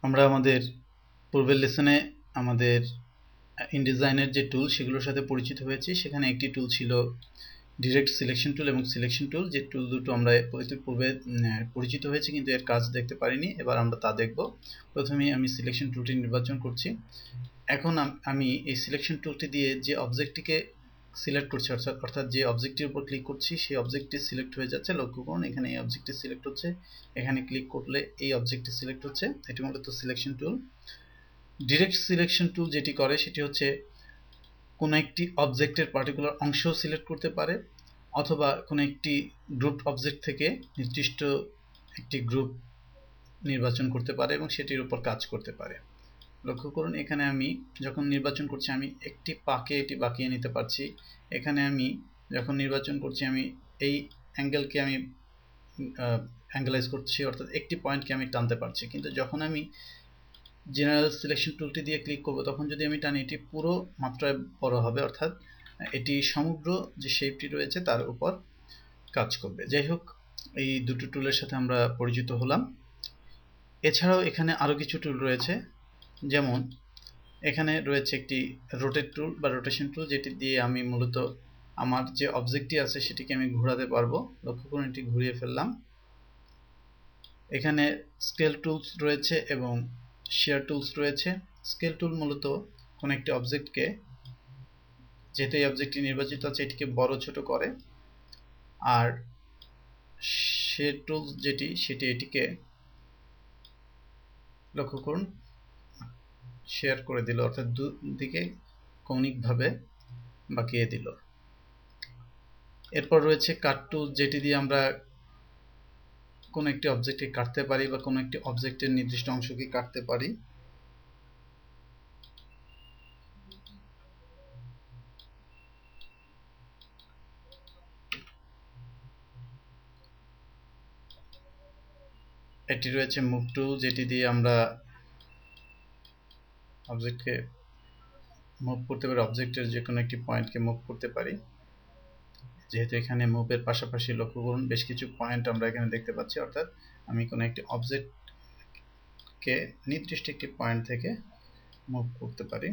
আমরা আমাদের পূর্বের লেসনে আমাদের ইনডিজাইনের যে টুল সেগুলোর সাথে পরিচিত হয়েছি। সেখানে একটি টুল ছিল ডিরেক্ট সিলেকশন টুল এবং সিলেকশন টুল, যে টুল দুটো আমরা পূর্বে পরিচিত হয়েছি কিন্তু এর কাজ দেখতে পারিনি। এবার আমরা তা দেখব। প্রথমেই আমি সিলেকশন টুলটি নির্বাচন করছি। এখন আমি এই সিলেকশন টুলটি দিয়ে যে অবজেক্টটিকে সিলেক্ট করছি, অর্থাৎ যে অবজেক্টটির উপর ক্লিক করছি সেই অবজেক্টটি সিলেক্ট হয়ে যাচ্ছে। লক্ষ্য করুন এখানে এই অবজেক্টটি সিলেক্ট হচ্ছে, এখানে ক্লিক করলে এই অবজেক্টটি সিলেক্ট হচ্ছে। এটি মূলত selection tool. Direct selection tool যেটি করে সেটি হচ্ছে কোনো একটি অবজেক্টের পার্টিকুলার অংশ সিলেক্ট করতে পারে, অথবা কোনো একটি গ্রুপ অবজেক্ট থেকে নির্দিষ্ট একটি গ্রুপ নির্বাচন করতে পারে এবং সেটির উপর কাজ করতে পারে। লক্ষ্য করুন এখানে আমি যখন নির্বাচন করছি আমি একটি পাকে এটি বাঁকিয়ে নিতে পারছি। এখানে আমি যখন নির্বাচন করছি আমি এই অ্যাঙ্গেলকে আমি অ্যাঙ্গেলাইজ করছি, অর্থাৎ একটি পয়েন্টকে আমি টানতে পারছি। কিন্তু যখন আমি জেনারেল সিলেকশন টুলটি দিয়ে ক্লিক করব তখন যদি আমি টানি এটি পুরো মাত্রায় বড় হবে, অর্থাৎ এটি সমগ্র যে শেপটি রয়েছে তার উপর কাজ করবে। যাই হোক, এই দুটো টুলের সাথে আমরা পরিচিত হলাম। এছাড়াও এখানে আরও কিছু টুল রয়েছে, যেমন এখানে রয়েছে একটি রোটেট টুল বা রোটেশন টুল, যেটি দিয়ে আমি মূলত আমার যে অবজেক্টটি আছে সেটিকে আমি ঘোরাতে পারবো। লক্ষ্য করুন এটি ঘুরিয়ে ফেললাম। এখানে স্কেল টুলস রয়েছে এবং শেয়ার টুলস রয়েছে। স্কেল টুল মূলত কোনো একটি অবজেক্টকে, যেহেতু এই অবজেক্টটি নির্বাচিত আছে, এটিকে বড় ছোট করে। আর শেয়ার টুলস সেটি এটিকে, লক্ষ্য করুন, শেয়ার করে দিল, অর্থাৎ দুদিকে কৌণিকভাবে বাঁকিয়ে দিল। এরপর রয়েছে কাট টুল, যেটি দিয়ে আমরা কোনো একটি অবজেক্টকে কাটতে পারি বা কোনো একটি অবজেক্টের নির্দিষ্ট অংশকে কাটতে পারি। এটি রয়েছে মুভ টুল, যেটি দিয়ে আমরা অবজেক্টকে মুভ করতে পারি, অবজেক্টের যে কোনো একটি পয়েন্টকে মুভ করতে পারি। যেহেতু এখানে মুভের পাশাপাশি লক্ষ্য করুন বেশ কিছু পয়েন্ট আমরা এখানে দেখতে পাচ্ছি, অর্থাৎ আমি কোনো একটি অবজেক্টকে নির্দিষ্ট একটি পয়েন্ট থেকে মুভ করতে পারি।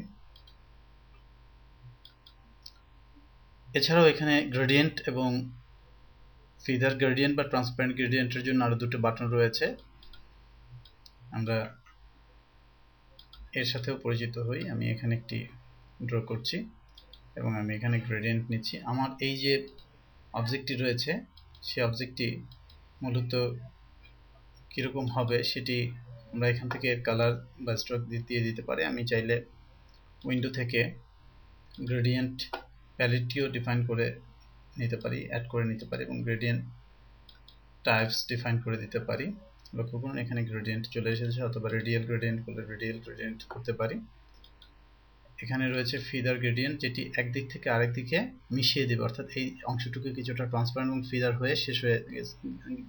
এছাড়াও এখানে গ্রেডিয়েন্ট এবং ফিদার গ্রেডিয়েন্ট বা ট্রান্সপারেন্ট গ্রেডিয়েন্টের জন্য আরো দুটো বাটন রয়েছে, আমরা এর সাথেও পরিচিত হই। আমি এখানে একটি ড্র করছি এবং আমি এখানে গ্রেডিয়েন্ট নিচ্ছি। আমার এই যে অবজেক্টটি রয়েছে সেই অবজেক্টটি মূলত কীরকম হবে সেটি আমরা এখান থেকে কালার বা স্ট্রোক দিয়ে দিতে পারি। আমি চাইলে উইন্ডো থেকে গ্রেডিয়েন্ট প্যালেটটিও ডিফাইন করে নিতে পারি, অ্যাড করে নিতে পারি এবং গ্রেডিয়েন্ট টাইপস ডিফাইন করে দিতে পারি। লক্ষ্য করুন এখানে গ্রেডিয়েন্ট চলে এসেছে, অথবা রেডিয়াল গ্রেডিয়েন্ট করলে রেডিয়াল গ্রেডিয়েন্ট করতে পারি। এখানে রয়েছে ফিদার গ্রেডিয়েন্ট, যেটি একদিক থেকে আরেক দিকে মিশিয়ে দেবে, অর্থাৎ এই অংশটুকু কিছুটা ট্রান্সপারেন্ট এবং ফিদার হয়ে শেষ হয়ে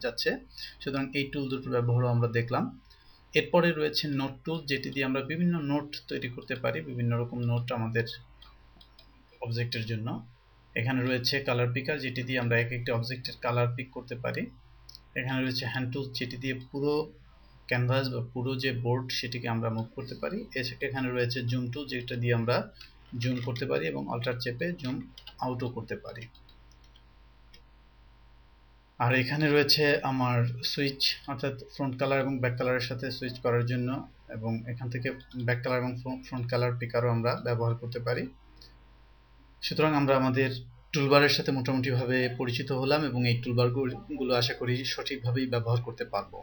যাচ্ছে। সুতরাং এই টুল দুটোর ব্যবহারও আমরা দেখলাম। এরপরে রয়েছে নোট টুল, যেটি দিয়ে আমরা বিভিন্ন নোট তৈরি করতে পারি, বিভিন্ন রকম নোট আমাদের অবজেক্টের জন্য। এখানে রয়েছে কালার পিকার, যেটি দিয়ে আমরা এক একটি অবজেক্টের কালার পিক করতে পারি। এখানে রয়েছে হ্যান্ড টুলস, যেটি দিয়ে পুরো ক্যানভাস বা পুরো যে বোর্ড সেটিকে আমরা মুভ করতে পারি। এখানে রয়েছে জুম টুল, যেটা দিয়ে আমরা জুম করতে পারি এবং অল্টার চেপে জুম আউটও করতে পারি। আর এখানে রয়েছে আমার সুইচ, অর্থাৎ ফ্রন্ট কালার এবং ব্যাক কালারের সাথে সুইচ করার জন্য, এবং এখান থেকে ব্যাক কালার এবং ফ্রন্ট কালার পিকারও আমরা ব্যবহার করতে পারি। সুতরাং আমরা আমাদের টুলবারের সাথে মোটামুটিভাবে পরিচিত হলাম এবং এই টুলবারগুলো আশা করি সঠিকভাবেই ব্যবহার করতে পারবো।